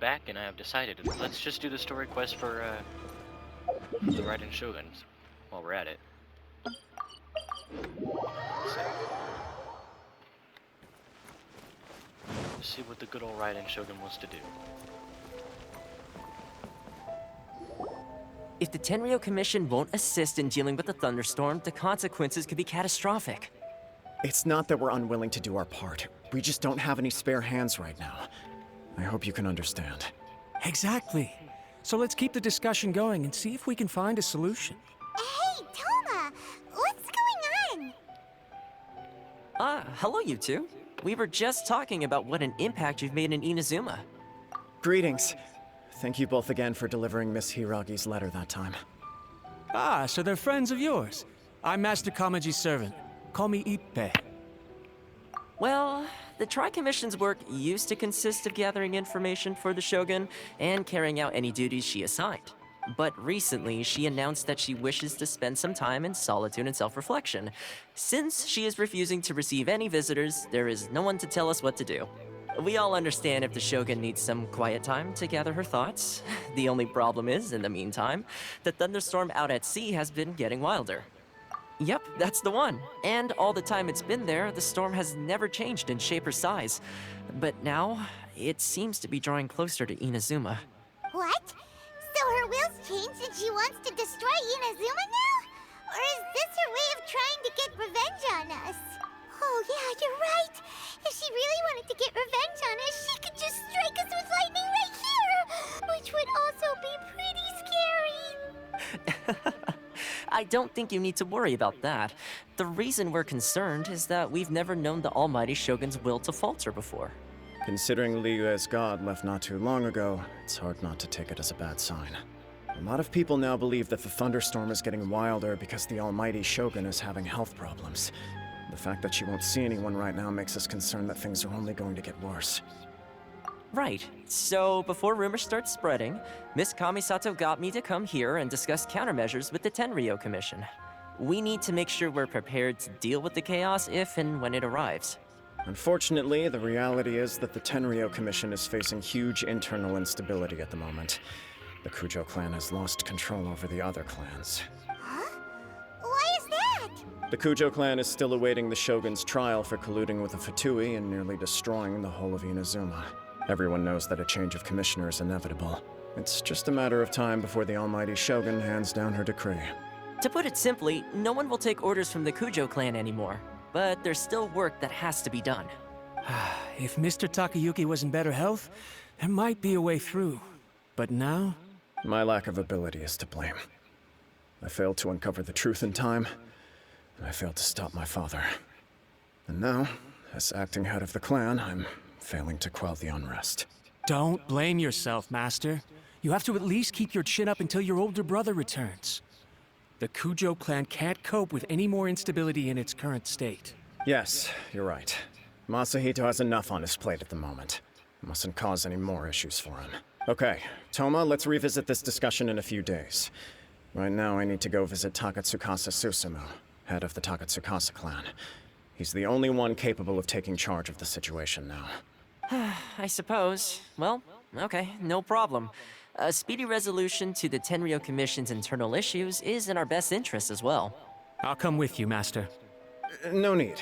back and I have decided, let's just do the story quest for the Raiden Shoguns while we're at it. Let's see what the good old Raiden Shogun wants to do. If the Tenryo Commission won't assist in dealing with the thunderstorm, the consequences could be catastrophic. It's not that we're unwilling to do our part. We just don't have any spare hands right now. I hope you can understand. Exactly. So let's keep the discussion going and see if we can find a solution. Hey, Toma! What's going on? Hello you two. We were just talking about what an impact you've made in Inazuma. Greetings. Thank you both again for delivering Miss Hiragi's letter that time. Ah, so they're friends of yours. I'm Master Kamaji's servant. Call me Ippei. Well, the Tri-Commission's work used to consist of gathering information for the Shogun and carrying out any duties she assigned. But recently, she announced that she wishes to spend some time in solitude and self-reflection. Since she is refusing to receive any visitors, there is no one to tell us what to do. We all understand if the Shogun needs some quiet time to gather her thoughts. The only problem is, in the meantime, the thunderstorm out at sea has been getting wilder. Yep, that's the one. And all the time it's been there, the storm has never changed in shape or size. But now, it seems to be drawing closer to Inazuma. What? So her will's changed and she wants to destroy Inazuma now? Or is this her way of trying to get revenge on us? Oh yeah, you're right. If she really wanted to get revenge on us, she could just strike us with lightning right here! Which would also be pretty scary. I don't think you need to worry about that. The reason we're concerned is that we've never known the Almighty Shogun's will to falter before. Considering Liyue's god left not too long ago, it's hard not to take it as a bad sign. A lot of people now believe that the thunderstorm is getting wilder because the Almighty Shogun is having health problems. The fact that she won't see anyone right now makes us concerned that things are only going to get worse. Right. So, before rumors start spreading, Miss Kamisato got me to come here and discuss countermeasures with the Tenryo Commission. We need to make sure we're prepared to deal with the chaos if and when it arrives. Unfortunately, the reality is that the Tenryo Commission is facing huge internal instability at the moment. The Kujo clan has lost control over the other clans. Huh? Why is that? The Kujo clan is still awaiting the Shogun's trial for colluding with the Fatui and nearly destroying the whole of Inazuma. Everyone knows that a change of commissioner is inevitable. It's just a matter of time before the Almighty Shogun hands down her decree. To put it simply, no one will take orders from the Kujo clan anymore. But there's still work that has to be done. If Mr. Takayuki was in better health, there might be a way through. But now? My lack of ability is to blame. I failed to uncover the truth in time, and I failed to stop my father. And now, as acting head of the clan, I'm failing to quell the unrest. Don't blame yourself, Master. You have to at least keep your chin up until your older brother returns. The Kujo clan can't cope with any more instability in its current state. Yes, you're right. Masahito has enough on his plate at the moment. Mustn't cause any more issues for him. Okay, Toma, let's revisit this discussion in a few days. Right now, I need to go visit Takatsukasa Susumu, head of the Takatsukasa clan. He's the only one capable of taking charge of the situation now. I suppose. Well, okay, no problem. A speedy resolution to the Tenryo Commission's internal issues is in our best interest as well. I'll come with you, Master. No need.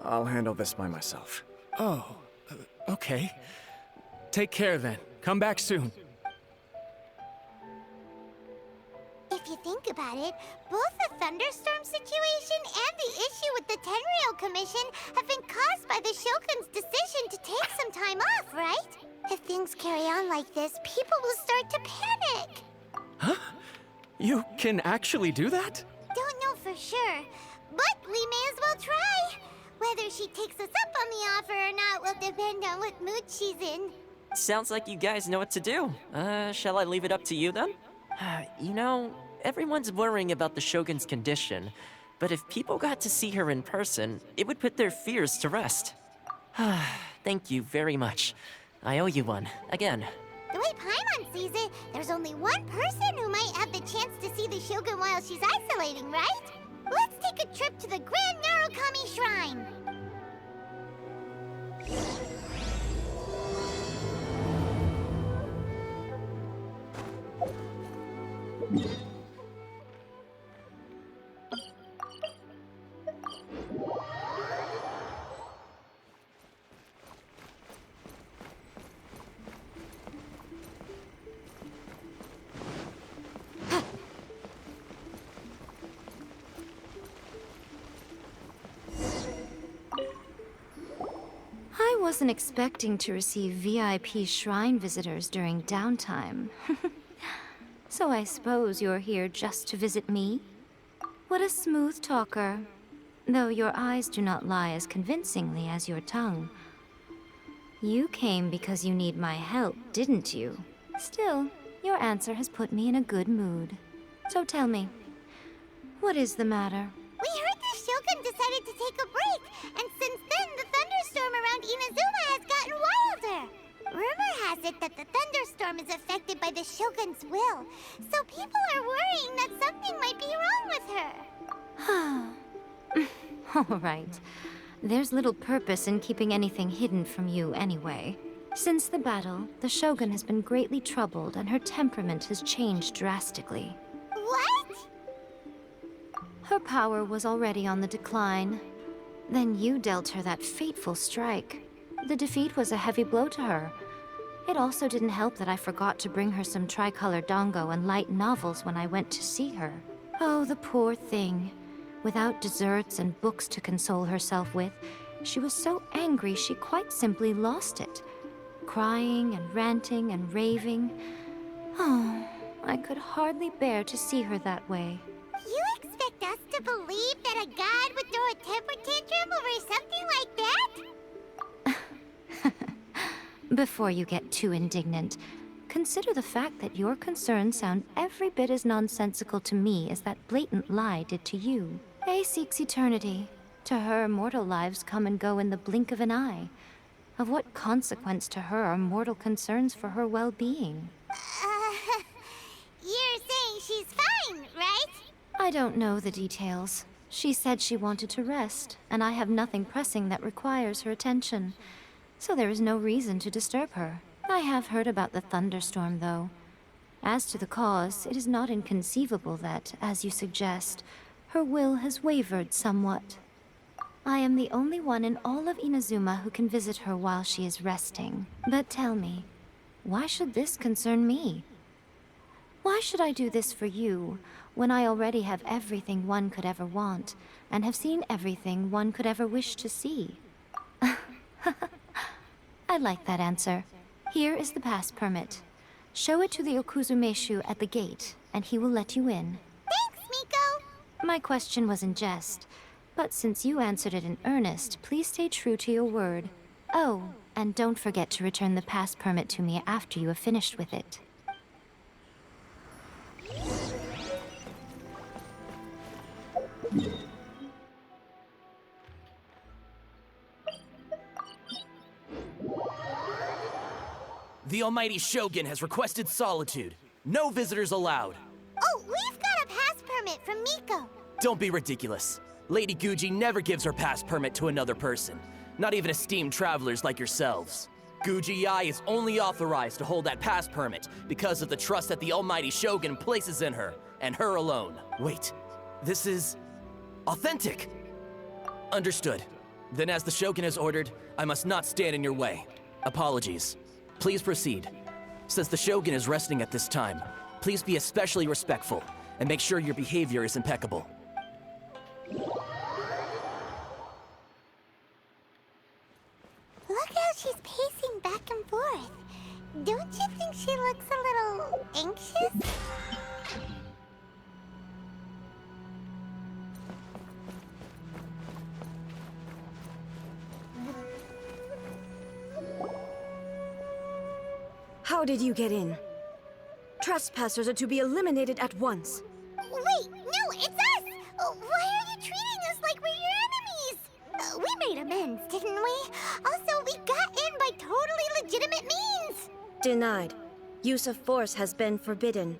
I'll handle this by myself. Oh, okay. Take care then. Come back soon. If you think about it, both the thunderstorm situation and the issue with the Tenryo Commission have been caused by the Shogun's decision to take some time off, right? If things carry on like this, people will start to panic. Huh? You can actually do that? Don't know for sure, but we may as well try. Whether she takes us up on the offer or not will depend on what mood she's in. Sounds like you guys know what to do. Shall I leave it up to you then? You know, everyone's worrying about the Shogun's condition, but if people got to see her in person, it would put their fears to rest. Thank you very much. I owe you one, again. The way Paimon sees it, there's only one person who might have the chance to see the Shogun while she's isolating, right? Let's take a trip to the Grand Narukami Shrine. I wasn't expecting to receive VIP shrine visitors during downtime. So I suppose you're here just to visit me? What a smooth talker. Though your eyes do not lie as convincingly as your tongue. You came because you need my help, didn't you? Still, your answer has put me in a good mood. So tell me, what is the matter? We heard the Shogun decided to take a break, and since then the thunderstorm around Inazuma has gotten wilder. Rumor has it that the thunderstorm is affected by the Shogun's will, so people are worrying that something might be wrong with her. All right. There's little purpose in keeping anything hidden from you anyway. Since the battle, the Shogun has been greatly troubled and her temperament has changed drastically. What? Her power was already on the decline. Then you dealt her that fateful strike. The defeat was a heavy blow to her. It also didn't help that I forgot to bring her some tricolor dango and light novels when I went to see her. Oh, the poor thing. Without desserts and books to console herself with, she was so angry she quite simply lost it. Crying and ranting and raving. Oh, I could hardly bear to see her that way. You expect us to believe that a god would throw a temper tantrum over something like that? Before you get too indignant, consider the fact that your concerns sound every bit as nonsensical to me as that blatant lie did to you. A seeks eternity. To her, mortal lives come and go in the blink of an eye. Of what consequence to her are mortal concerns for her well-being? You're saying she's fine, right? I don't know the details. She said she wanted to rest, and I have nothing pressing that requires her attention. So there is no reason to disturb her. I have heard about the thunderstorm, though. As to the cause, it is not inconceivable that, as you suggest, her will has wavered somewhat. I am the only one in all of Inazuma who can visit her while she is resting. But tell me, why should this concern me? Why should I do this for you, when I already have everything one could ever want, and have seen everything one could ever wish to see? I like that answer. Here is the pass permit. Show it to the Okuzumeshu at the gate, and he will let you in. Thanks, Miko! My question was in jest, but since you answered it in earnest, please stay true to your word. Oh, and don't forget to return the pass permit to me after you have finished with it. The Almighty Shogun has requested solitude. No visitors allowed. Oh, we've got a pass permit from Miko. Don't be ridiculous. Lady Guji never gives her pass permit to another person, not even esteemed travelers like yourselves. Guji Ai is only authorized to hold that pass permit because of the trust that the Almighty Shogun places in her, and her alone. Wait, this is authentic. Understood. Then as the Shogun has ordered, I must not stand in your way. Apologies. Please proceed. Since the Shogun is resting at this time, please be especially respectful and make sure your behavior is impeccable. Look how she's pacing back and forth. Don't you think she looks a little anxious? How did you get in? Trespassers are to be eliminated at once. Wait, no, it's us! Why are you treating us like we're your enemies? We made amends, didn't we? Also, we got in by totally legitimate means! Denied. Use of force has been forbidden.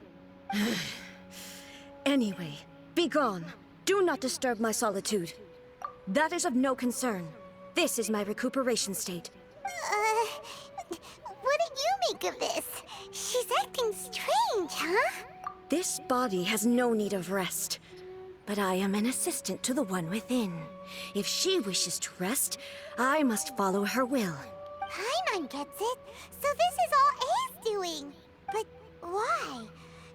Anyway, be gone. Do not disturb my solitude. That is of no concern. This is my recuperation state. What do you make of this? She's acting strange, huh? This body has no need of rest. But I am an assistant to the one within. If she wishes to rest, I must follow her will. Paimon gets it. So this is all A's doing. But why?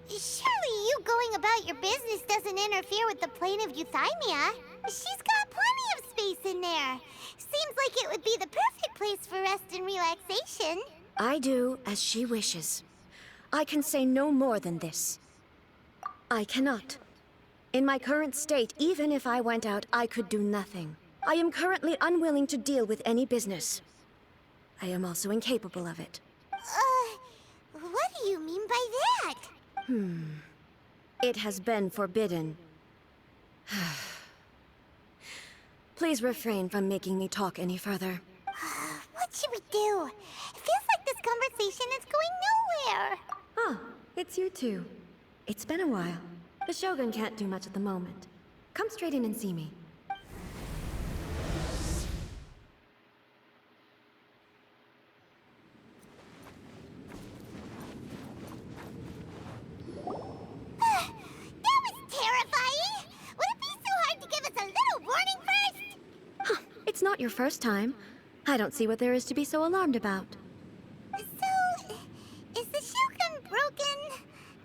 Surely you going about your business doesn't interfere with the plane of Euthymia. She's got plenty of space in there. Seems like it would be the perfect place for rest and relaxation. I do as she wishes. I can say no more than this. I cannot. In my current state, even if I went out, I could do nothing. I am currently unwilling to deal with any business. I am also incapable of it. What do you mean by that? It has been forbidden. Please refrain from making me talk any further. What should we do? It feels like this conversation is going nowhere. Oh, it's you two. It's been a while. The Shogun can't do much at the moment. Come straight in and see me. That was terrifying! Would it be so hard to give us a little warning first? It's not your first time. I don't see what there is to be so alarmed about. So, is the Shogun broken?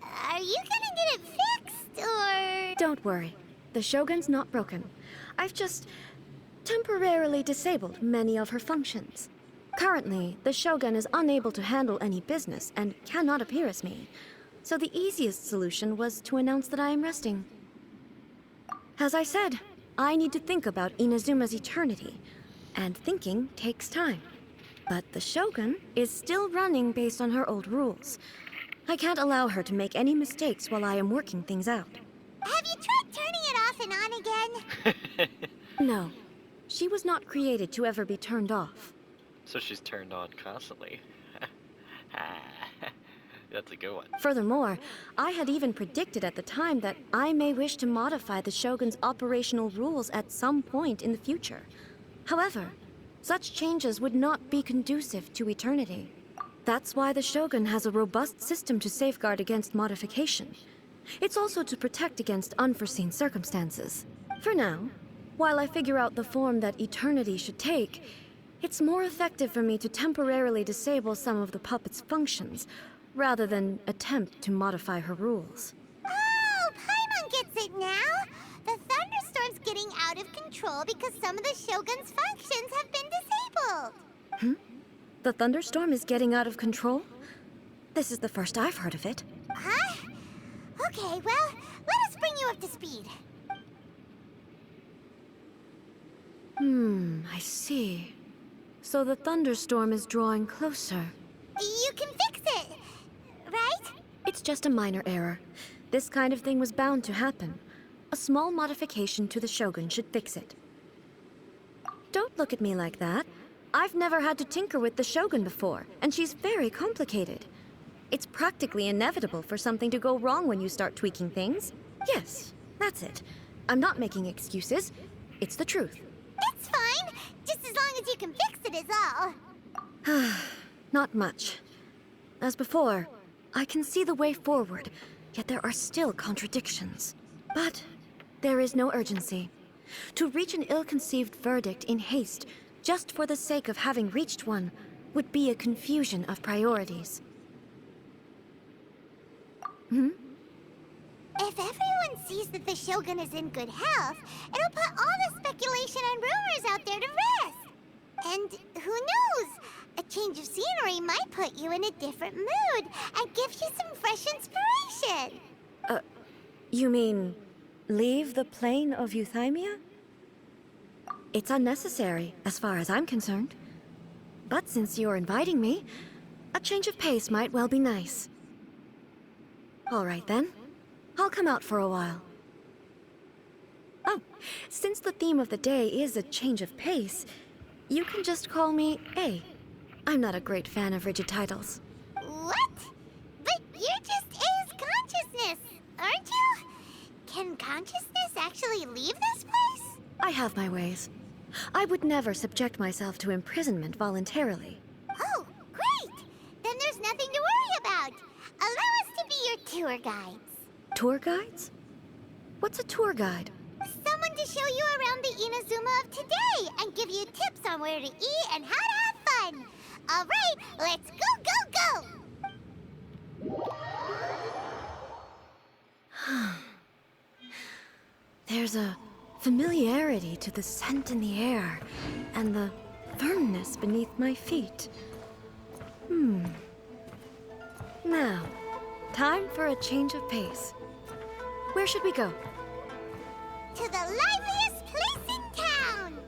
Are you gonna get it fixed, or...? Don't worry. The Shogun's not broken. I've just temporarily disabled many of her functions. Currently, the Shogun is unable to handle any business and cannot appear as me. So the easiest solution was to announce that I am resting. As I said, I need to think about Inazuma's eternity, and thinking takes time. But the Shogun is still running based on her old rules. I can't allow her to make any mistakes while I am working things out. Have you tried turning it off and on again? No, she was not created to ever be turned off. So she's turned on constantly. That's a good one. Furthermore, I had even predicted at the time that I may wish to modify the Shogun's operational rules at some point in the future. However, such changes would not be conducive to eternity. That's why the Shogun has a robust system to safeguard against modification. It's also to protect against unforeseen circumstances. For now, while I figure out the form that eternity should take, it's more effective for me to temporarily disable some of the puppet's functions, rather than attempt to modify her rules. Oh, Paimon gets it now! The thunderstorm's getting out of control because some of the Shogun's functions have been disabled. The thunderstorm is getting out of control? This is the first I've heard of it. Huh? Okay, well, let us bring you up to speed. I see. So the thunderstorm is drawing closer. You can fix it, right? It's just a minor error. This kind of thing was bound to happen. A small modification to the Shogun should fix it. Don't look at me like that. I've never had to tinker with the Shogun before, and she's very complicated. It's practically inevitable for something to go wrong when you start tweaking things. Yes, that's it. I'm not making excuses. It's the truth. It's fine, just as long as you can fix it is all. Not much. As before, I can see the way forward, yet there are still contradictions. But there is no urgency. To reach an ill-conceived verdict in haste, just for the sake of having reached one, would be a confusion of priorities. If everyone sees that the Shogun is in good health, it'll put all the speculation and rumors out there to rest. And who knows? A change of scenery might put you in a different mood and give you some fresh inspiration. You mean, leave the plane of Euthymia? It's unnecessary, as far as I'm concerned. But since you're inviting me, a change of pace might well be nice. All right then. I'll come out for a while. Oh, since the theme of the day is a change of pace, you can just call me A. I'm not a great fan of rigid titles. What? But you're just A's consciousness, aren't you? Can consciousness actually leave this place? I have my ways. I would never subject myself to imprisonment voluntarily. Oh, great! Then there's nothing to worry about. Allow us to be your tour guides. Tour guides? What's a tour guide? Someone to show you around the Inazuma of today and give you tips on where to eat and how to have fun. All right, let's go, go, go! There's a familiarity to the scent in the air and the firmness beneath my feet. Now, time for a change of pace. Where should we go? To the liveliest place in town!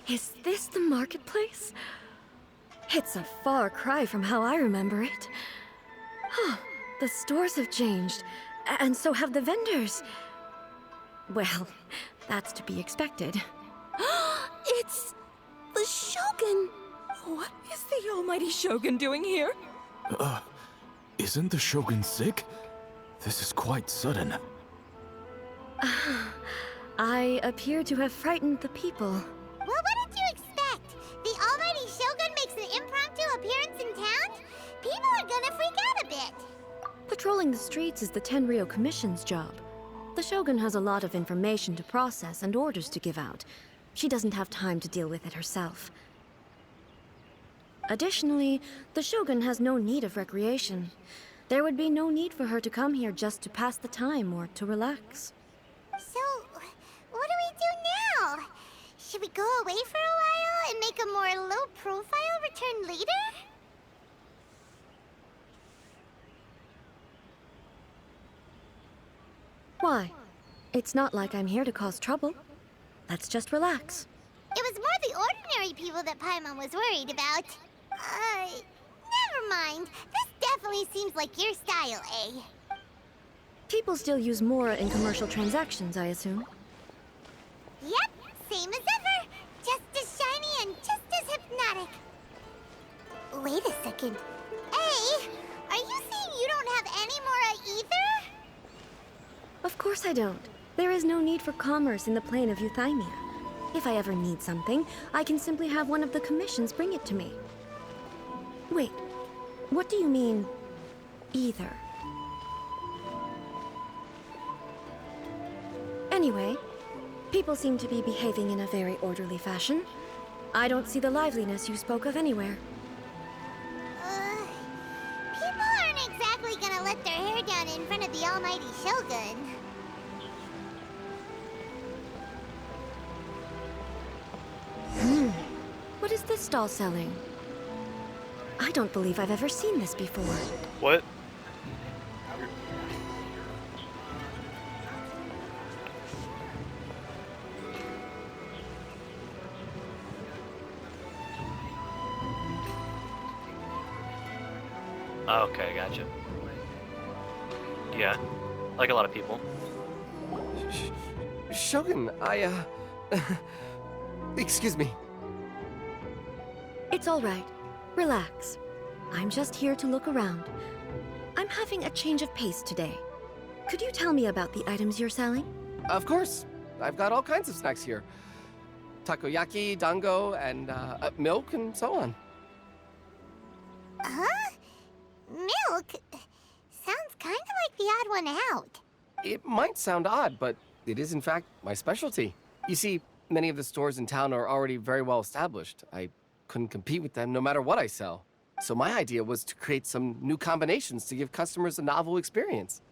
Is this the marketplace? It's a far cry from how I remember it. The stores have changed, and so have the vendors. Well, that's to be expected. It's the Shogun! What is the almighty Shogun doing here? Isn't the Shogun sick? This is quite sudden. I appear to have frightened the people. Well, what did you expect? The almighty Shogun makes an impromptu appearance in town? People are gonna freak out a bit. Patrolling the streets is the Tenryou Commission's job. The Shogun has a lot of information to process and orders to give out. She doesn't have time to deal with it herself. Additionally, the Shogun has no need of recreation. There would be no need for her to come here just to pass the time or to relax. So, what do we do now? Should we go away for a while and make a more low-profile return later? Why? It's not like I'm here to cause trouble. Let's just relax. It was more the ordinary people that Paimon was worried about. Never mind. This definitely seems like your style, eh? People still use Mora in commercial transactions, I assume. Yep, same as ever. Just as shiny and just as hypnotic. Wait a second. Hey, are you saying you don't have any Mora either? Of course I don't. There is no need for commerce in the plane of Euthymia. If I ever need something, I can simply have one of the commissions bring it to me. Wait, what do you mean, either? Anyway, people seem to be behaving in a very orderly fashion. I don't see the liveliness you spoke of anywhere. People aren't exactly gonna let their hair down in front of the almighty Shogun. What is this stall selling? I don't believe I've ever seen this before. What? Okay, gotcha. Yeah, like a lot of people. Shogun, excuse me. It's all right. Relax. I'm just here to look around. I'm having a change of pace today. Could you tell me about the items you're selling? Of course. I've got all kinds of snacks here. Takoyaki, dango, and milk, and so on. Huh? Milk? Sounds kind of like the odd one out. It might sound odd, but it is in fact my specialty. You see, many of the stores in town are already very well established. I couldn't compete with them no matter what I sell. So my idea was to create some new combinations to give customers a novel experience.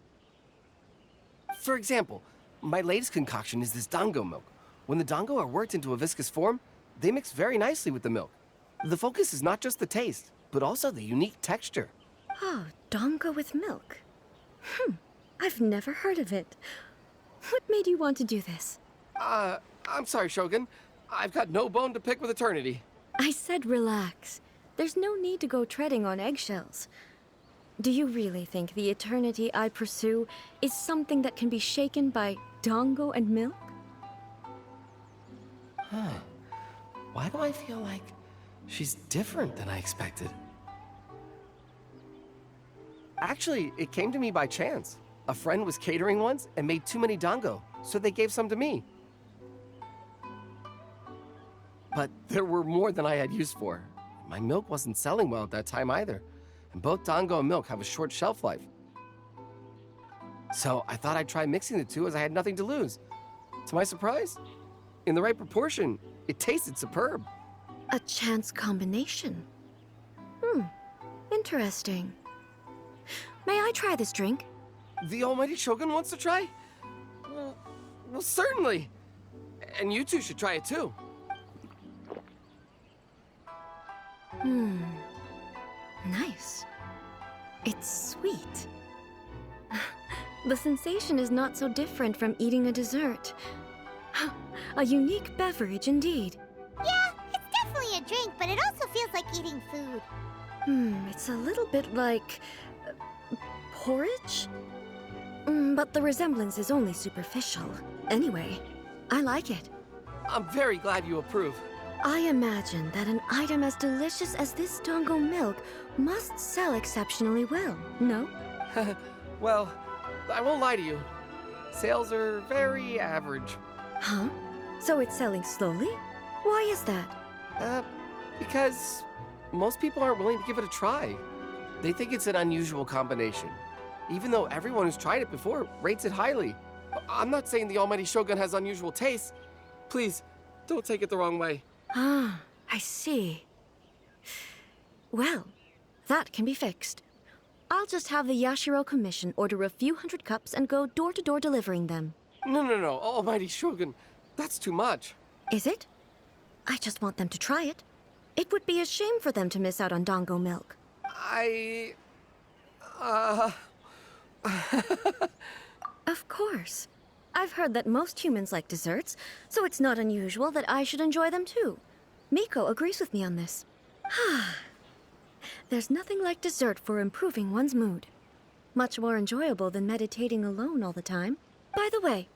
For example, my latest concoction is this dango milk. When the dango are worked into a viscous form, they mix very nicely with the milk. The focus is not just the taste, but also the unique texture. Oh, dango with milk. I've never heard of it. What made you want to do this? I'm sorry, Shogun. I've got no bone to pick with eternity. I said relax. There's no need to go treading on eggshells. Do you really think the eternity I pursue is something that can be shaken by dango and milk? Huh. Why do I feel like she's different than I expected? Actually, it came to me by chance. A friend was catering once and made too many dango, so they gave some to me. But there were more than I had use for. My milk wasn't selling well at that time either, and both dango and milk have a short shelf life. So I thought I'd try mixing the two as I had nothing to lose. To my surprise, in the right proportion, it tasted superb. A chance combination. Interesting. May I try this drink? The almighty Shogun wants to try? Well, certainly. And you two should try it too. Nice. It's sweet. The sensation is not so different from eating a dessert. A unique beverage indeed. Yeah, it's definitely a drink, but it also feels like eating food. It's a little bit like... porridge? But the resemblance is only superficial. Anyway, I like it. I'm very glad you approve. I imagine that an item as delicious as this dango milk must sell exceptionally well, no? Well, I won't lie to you. Sales are very average. Huh? So it's selling slowly? Why is that? Because most people aren't willing to give it a try. They think it's an unusual combination, even though everyone who's tried it before rates it highly. I'm not saying the almighty Shogun has unusual tastes. Please, don't take it the wrong way. Ah, I see. Well, that can be fixed. I'll just have the Yashiro Commission order a few hundred cups and go door-to-door delivering them. No, almighty Shogun. That's too much. Is it? I just want them to try it. It would be a shame for them to miss out on dango milk. Of course. I've heard that most humans like desserts, so it's not unusual that I should enjoy them too. Miko agrees with me on this. There's nothing like dessert for improving one's mood. Much more enjoyable than meditating alone all the time. By the way,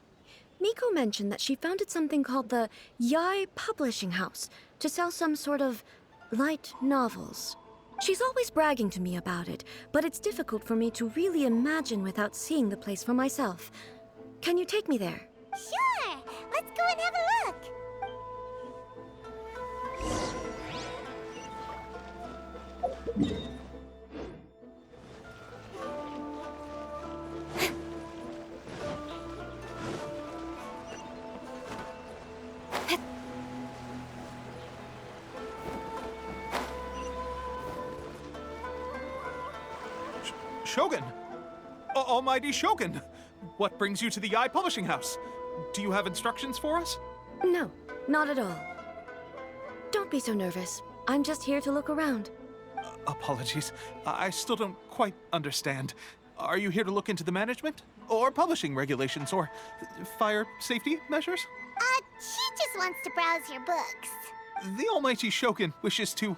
Miko mentioned that she founded something called the Yai Publishing House to sell some sort of light novels. She's always bragging to me about it, but it's difficult for me to really imagine without seeing the place for myself. Can you take me there? Sure! Let's go and have a look! Shogun! Almighty Shogun! What brings you to the Yai Publishing House? Do you have instructions for us? No, not at all. Don't be so nervous. I'm just here to look around. Apologies. I still don't quite understand. Are you here to look into the management? Or publishing regulations? Or fire safety measures? She just wants to browse your books. The Almighty Shogun wishes to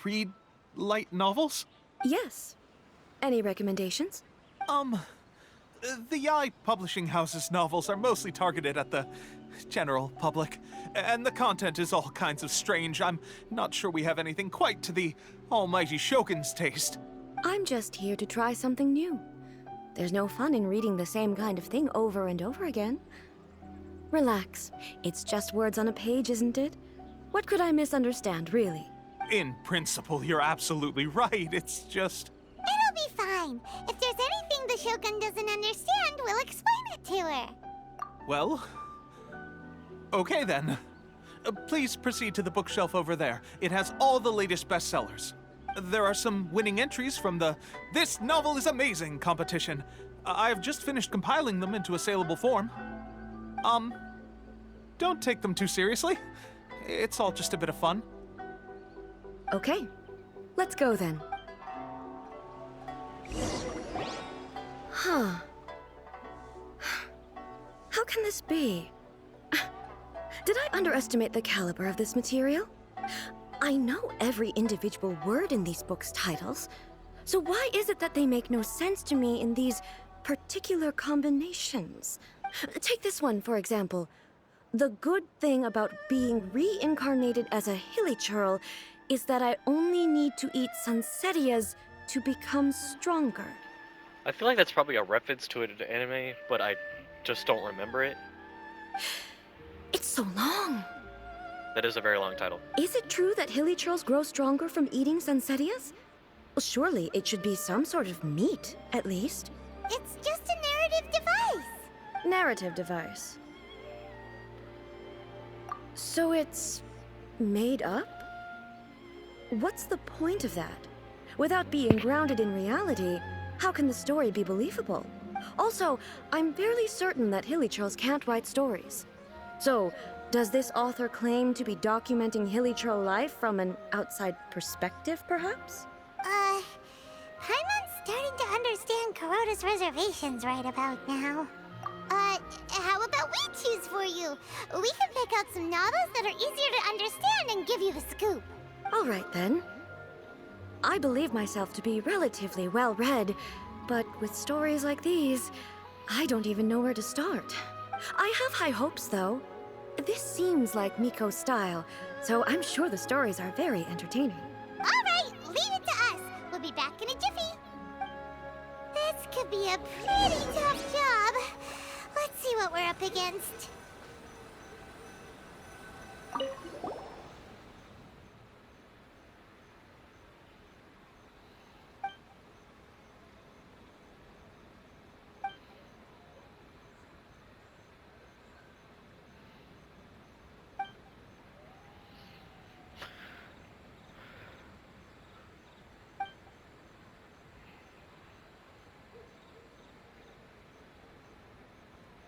read light novels? Yes. Any recommendations? The Yai Publishing House's novels are mostly targeted at the general public, and the content is all kinds of strange. I'm not sure we have anything quite to the Almighty Shogun's taste. I'm just here to try something new. There's no fun in reading the same kind of thing over and over again. Relax. It's just words on a page, isn't it? What could I misunderstand, really? In principle, you're absolutely right. It's just... It'll be fine. If there's anything the Shogun doesn't understand, we'll explain it to her. Well... okay then. Please proceed to the bookshelf over there. It has all the latest bestsellers. There are some winning entries from the This Novel is Amazing competition. I've just finished compiling them into a saleable form. Don't take them too seriously. It's all just a bit of fun. Okay. Let's go then. Huh. How can this be? Did I underestimate the caliber of this material? I know every individual word in these books' titles, So why is it that they make no sense to me in these particular combinations? Take this one, for example. The good thing about being reincarnated as a hilichurl is that I only need to eat Sansetias to become stronger. I feel like that's probably a reference to it in the anime, but I just don't remember it. It's so long. That is a very long title. Is it true that hilichurls grow stronger from eating Sansetias? Well, surely it should be some sort of meat, at least. It's just a narrative device. Narrative device. So it's made up? What's the point of that? Without being grounded in reality, how can the story be believable? Also, I'm fairly certain that hilichurls can't write stories. So, does this author claim to be documenting hilichurl life from an outside perspective, perhaps? Paimon's starting to understand Kuroda's reservations right about now. How about we choose for you? We can pick out some novels that are easier to understand and give you the scoop. All right, then. I believe myself to be relatively well-read, but with stories like these, I don't even know where to start. I have high hopes, though. This seems like Miko's style, so I'm sure the stories are very entertaining. All right, leave it to us. We'll be back in a jiffy. This could be a pretty tough job. Let's see what we're up against.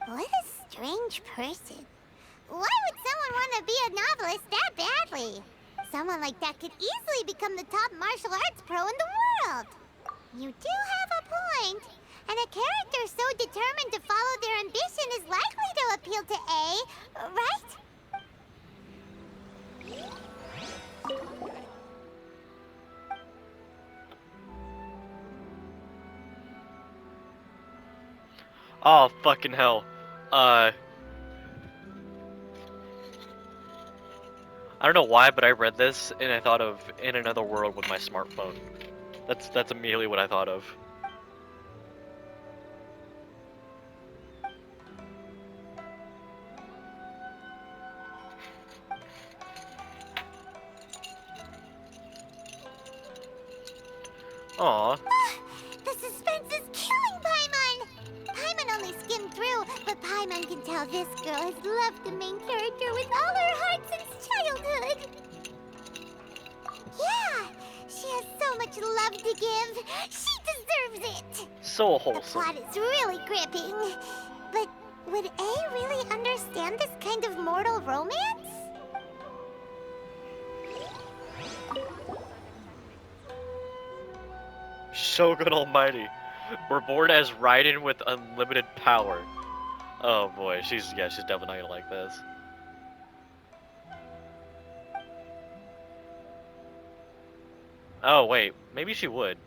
What a strange person. Why would someone want to be a novelist that badly? Someone like that could easily become the top martial arts pro in the world. You do have a point. And a character so determined to follow their ambition is likely to appeal to A, right? Oh, fucking hell. I don't know why, but I read this and I thought of In Another World with my smartphone. That's immediately what I thought of. Aww. The suspense is killing Paimon! Paimon only skimmed through, but Paimon can tell this girl has loved the main character with all her heart since childhood. Yeah, she has so much love to give. She deserves it. So The wholesome. plot is really gripping. But would A really understand this kind of mortal romance? Shogun Almighty. We're born as Raiden with unlimited power. Oh boy, she's definitely not gonna like this. Oh wait, maybe she would.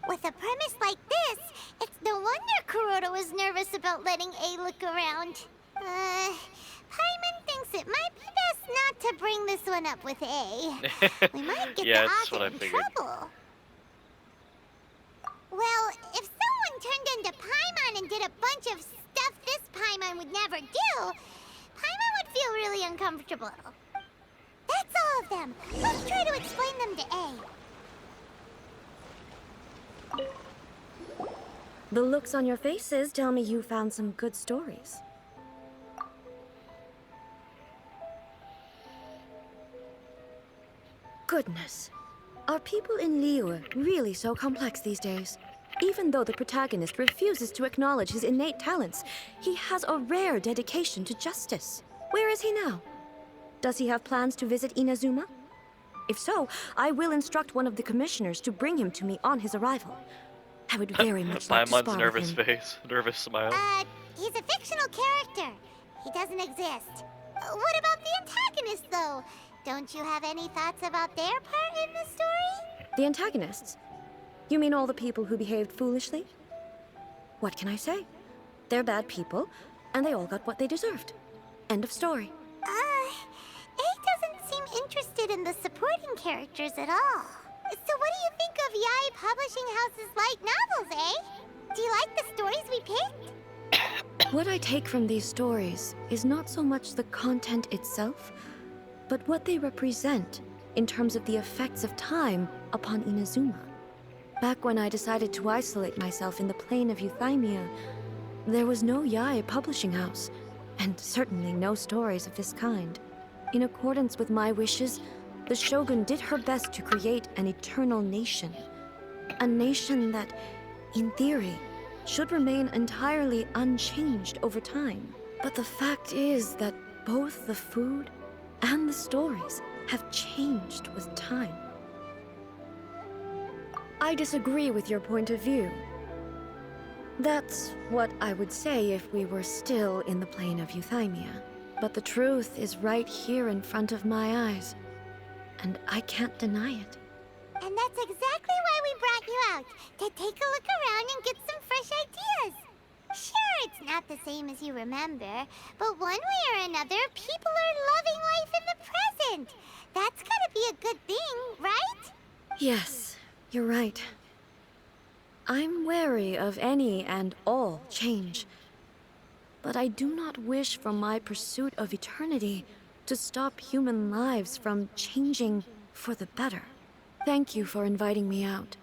With a premise like this, it's no wonder Kuroda was nervous about letting A look around. Paimon thinks it might be best not to bring this one up with A. We might get Yeah, the that's what author I in figured. trouble. Well, if someone turned into Paimon and did a bunch of stuff this Paimon would never do, Paimon would feel really uncomfortable. That's all of them. Let's try to explain them to A. The looks on your faces tell me you found some good stories. Goodness. Are people in Liyue really so complex these days? Even though the protagonist refuses to acknowledge his innate talents, he has a rare dedication to justice. Where is he now? Does he have plans to visit Inazuma? If so, I will instruct one of the commissioners to bring him to me on his arrival. I would very much like to Paimon's spar nervous with him. face, nervous smile. He's a fictional character. He doesn't exist. What about the antagonist, though? Don't you have any thoughts about their part in the story? The antagonists? You mean all the people who behaved foolishly? What can I say? They're bad people, and they all got what they deserved. End of story. A doesn't seem interested in the supporting characters at all. So what do you think of Yae Publishing House's light novels, eh? Do you like the stories we picked? What I take from these stories is not so much the content itself, but what they represent in terms of the effects of time upon Inazuma. Back when I decided to isolate myself in the plane of Euthymia, there was no Yae Publishing House, and certainly no stories of this kind. In accordance with my wishes, the Shogun did her best to create an eternal nation. A nation that, in theory, should remain entirely unchanged over time. But the fact is that both the food and the stories have changed with time. I disagree with your point of view. That's what I would say if we were still in the plane of Euthymia. But the truth is right here in front of my eyes, and I can't deny it. And that's exactly why we brought you out, to take a look around and get some fresh ideas. Sure, it's not the same as you remember, but one way or another, people are loving life in the present. That's gotta be a good thing, right? Yes, you're right. I'm wary of any and all change. But I do not wish for my pursuit of eternity to stop human lives from changing for the better. Thank you for inviting me out.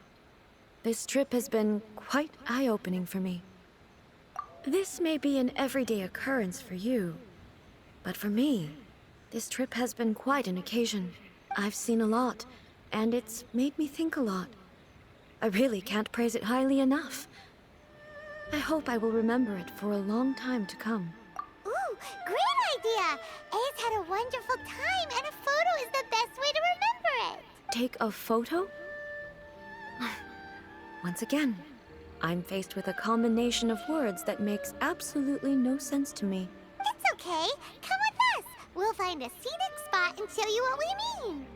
This trip has been quite eye-opening for me. This may be an everyday occurrence for you, but for me, this trip has been quite an occasion. I've seen a lot, and it's made me think a lot. I really can't praise it highly enough. I hope I will remember it for a long time to come. Ooh, great idea! A's had a wonderful time, and a photo is the best way to remember it. Take a photo? Once again, I'm faced with a combination of words that makes absolutely no sense to me. It's okay. Come with us. We'll find a scenic spot and show you what we mean.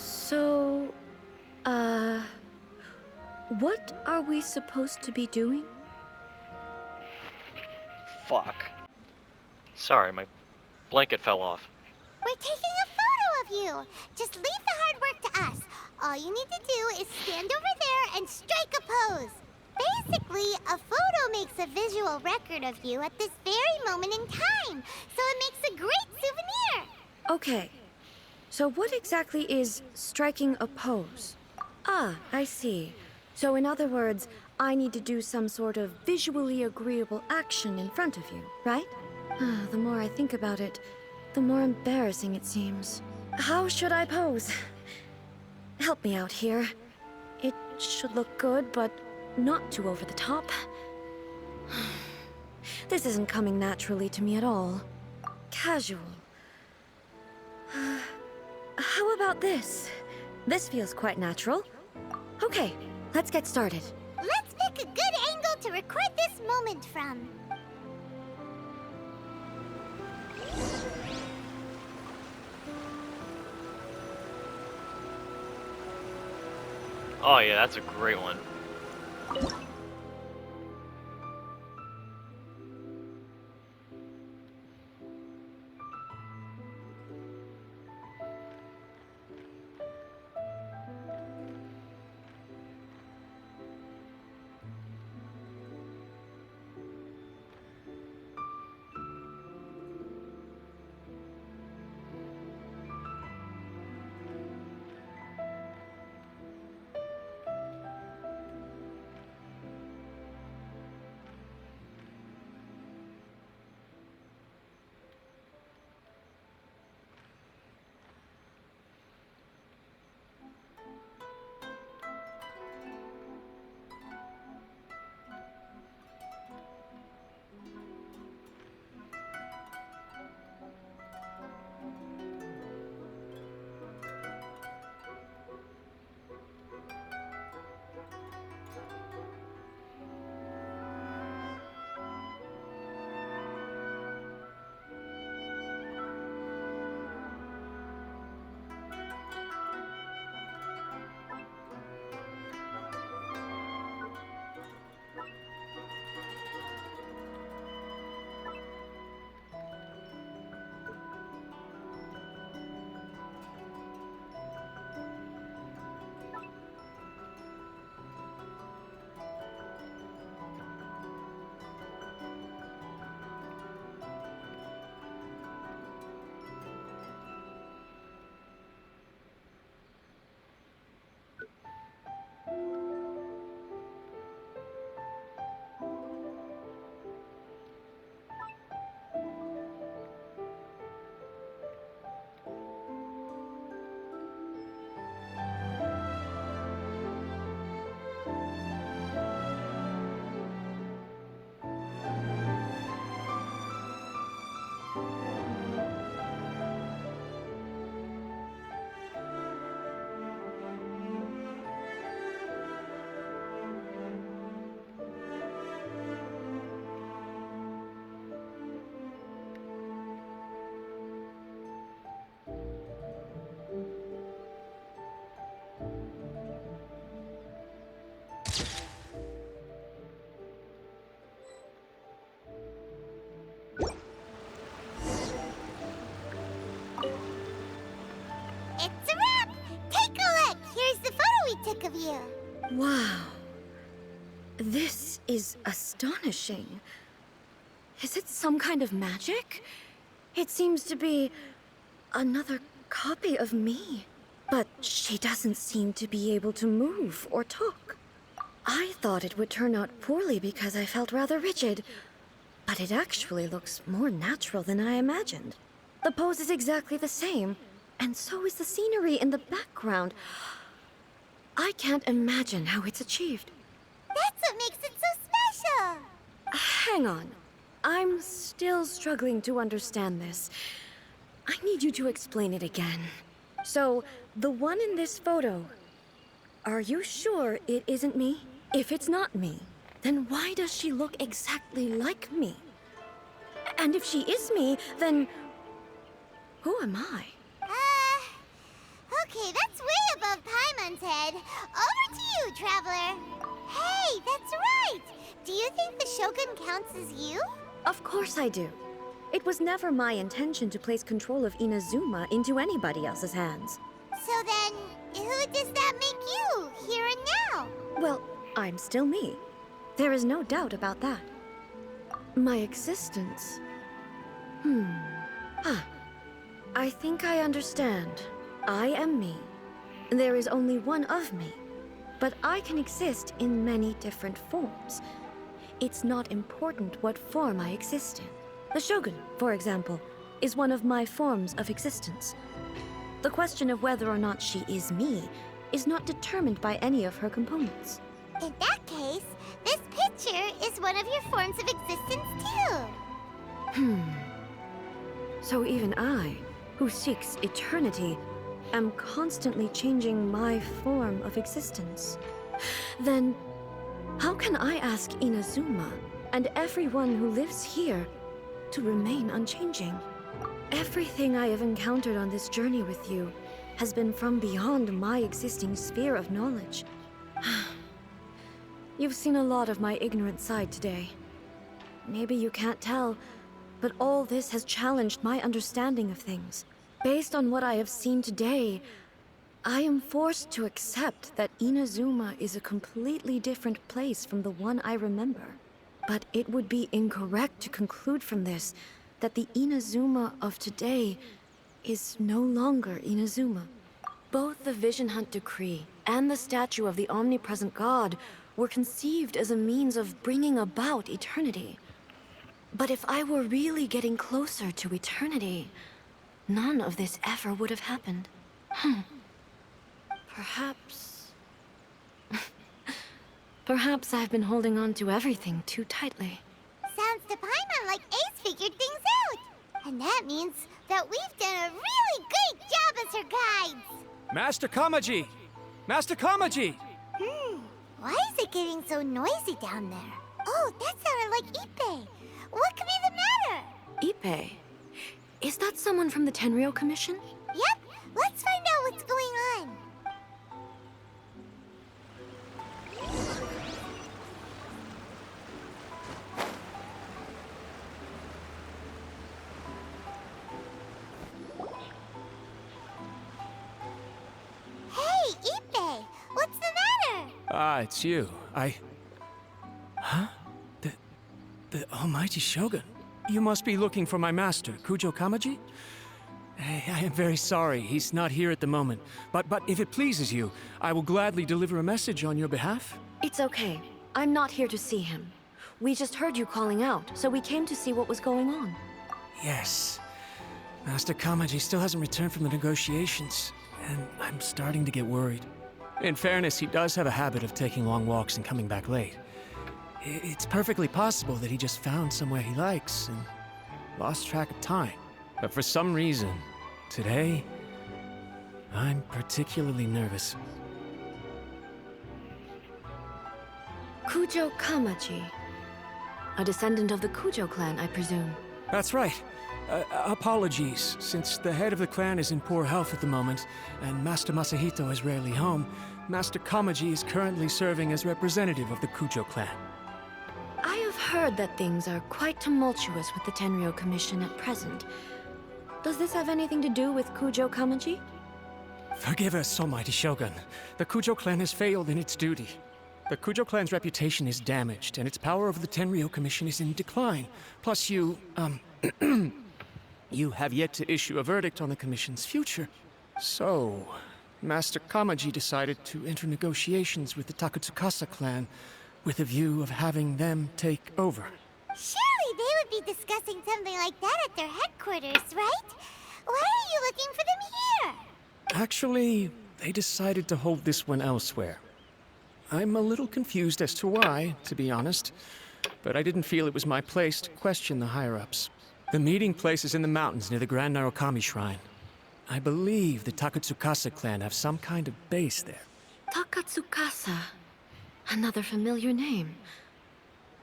So, what are we supposed to be doing? Fuck. Sorry, my blanket fell off. We're taking a photo of you. Just leave the hard work to us. All you need to do is stand over there and strike a pose. Basically, a photo makes a visual record of you at this very moment in time, so it makes a great souvenir. Okay, so what exactly is striking a pose? Ah, I see. So in other words, I need to do some sort of visually agreeable action in front of you, right? The more I think about it, the more embarrassing it seems. How should I pose? Help me out here. It should look good, but not too over the top. This isn't coming naturally to me at all. Casual. How about this? This feels quite natural. Okay, let's get started. Let's pick a good angle to record this moment from. Oh yeah, that's a great one. you. Wow. This is astonishing. Is it some kind of magic? It seems to be another copy of me. But she doesn't seem to be able to move or talk. I thought it would turn out poorly because I felt rather rigid. But it actually looks more natural than I imagined. The pose is exactly the same, and so is the scenery in the background. I can't imagine how it's achieved. That's what makes it so special. Hang on. I'm still struggling to understand this. I need you to explain it again. So, the one in this photo, are you sure it isn't me? If it's not me, then why does she look exactly like me? And if she is me, then who am I? Okay, that's way above Paimon's head. Over to you, Traveler. Hey, that's right! Do you think the Shogun counts as you? Of course I do. It was never my intention to place control of Inazuma into anybody else's hands. So then, who does that make you, here and now? Well, I'm still me. There is no doubt about that. My existence... I think I understand. I am me. There is only one of me. But I can exist in many different forms. It's not important what form I exist in. The Shogun, for example, is one of my forms of existence. The question of whether or not she is me is not determined by any of her components. In that case, this picture is one of your forms of existence too. So even I, who seeks eternity, am constantly changing my form of existence. Then, how can I ask Inazuma and everyone who lives here to remain unchanging? Everything I have encountered on this journey with you has been from beyond my existing sphere of knowledge. You've seen a lot of my ignorant side today. Maybe you can't tell, but all this has challenged my understanding of things. Based on what I have seen today, I am forced to accept that Inazuma is a completely different place from the one I remember. But it would be incorrect to conclude from this that the Inazuma of today is no longer Inazuma. Both the Vision Hunt Decree and the statue of the omnipresent god were conceived as a means of bringing about eternity. But if I were really getting closer to eternity, none of this ever would have happened. Perhaps... Perhaps I've been holding on to everything too tightly. Sounds to Paimon like Ace figured things out. And that means that we've done a really great job as her guides. Master Kamaji! Master Kamaji! Why is it getting so noisy down there? Oh, that sounded like Ippei. What could be the matter? Ippei? Is that someone from the Tenryou Commission? Yep, let's find out what's going on. Hey, Ippei, what's the matter? Ah, it's you. Huh? The almighty Shogun. You must be looking for my master, Kujo Kamaji? I am very sorry, he's not here at the moment. But if it pleases you, I will gladly deliver a message on your behalf. It's okay. I'm not here to see him. We just heard you calling out, so we came to see what was going on. Yes. Master Kamaji still hasn't returned from the negotiations, and I'm starting to get worried. In fairness, he does have a habit of taking long walks and coming back late. It's perfectly possible that he just found somewhere he likes and lost track of time. But for some reason, today, I'm particularly nervous. Kujo Kamaji. A descendant of the Kujo clan, I presume. That's right. Apologies, since the head of the clan is in poor health at the moment, and Master Masahito is rarely home, Master Kamaji is currently serving as representative of the Kujo clan. I have heard that things are quite tumultuous with the Tenryou Commission at present. Does this have anything to do with Kujo Kamaji? Forgive us, almighty Shogun. The Kujo clan has failed in its duty. The Kujo clan's reputation is damaged, and its power over the Tenryou Commission is in decline. Plus you, you have yet to issue a verdict on the Commission's future. So, Master Kamaji decided to enter negotiations with the Takatsukasa clan with a view of having them take over. Surely they would be discussing something like that at their headquarters, right? Why are you looking for them here? Actually, they decided to hold this one elsewhere. I'm a little confused as to why, to be honest, but I didn't feel it was my place to question the higher-ups. The meeting place is in the mountains near the Grand Narukami Shrine. I believe the Takatsukasa clan have some kind of base there. Takatsukasa. Another familiar name.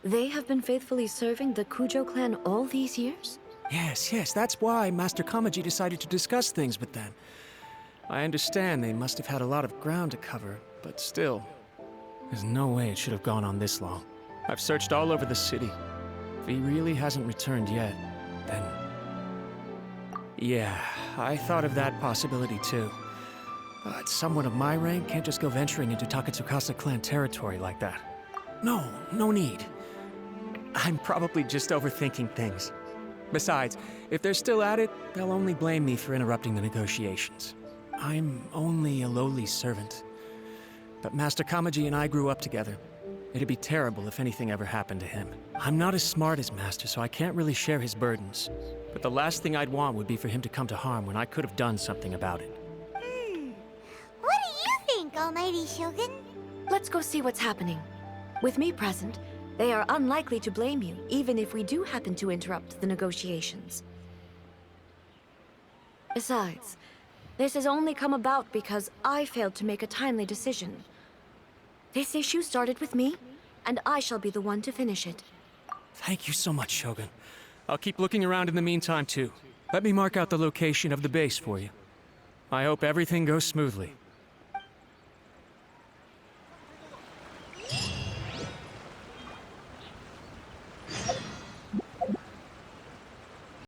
They have been faithfully serving the Kujo clan all these years? Yes, that's why Master Kamaji decided to discuss things with them. I understand they must have had a lot of ground to cover, but still, there's no way it should have gone on this long. I've searched all over the city. If he really hasn't returned yet, then... Yeah, I thought of that possibility too. But someone of my rank can't just go venturing into Takatsukasa clan territory like that. No need. I'm probably just overthinking things. Besides, if they're still at it, they'll only blame me for interrupting the negotiations. I'm only a lowly servant. But Master Kamaji and I grew up together. It'd be terrible if anything ever happened to him. I'm not as smart as Master, so I can't really share his burdens. But the last thing I'd want would be for him to come to harm when I could have done something about it. What do you think, almighty Shogun? Let's go see what's happening. With me present, they are unlikely to blame you, even if we do happen to interrupt the negotiations. Besides, this has only come about because I failed to make a timely decision. This issue started with me, and I shall be the one to finish it. Thank you so much, Shogun. I'll keep looking around in the meantime, too. Let me mark out the location of the base for you. I hope everything goes smoothly.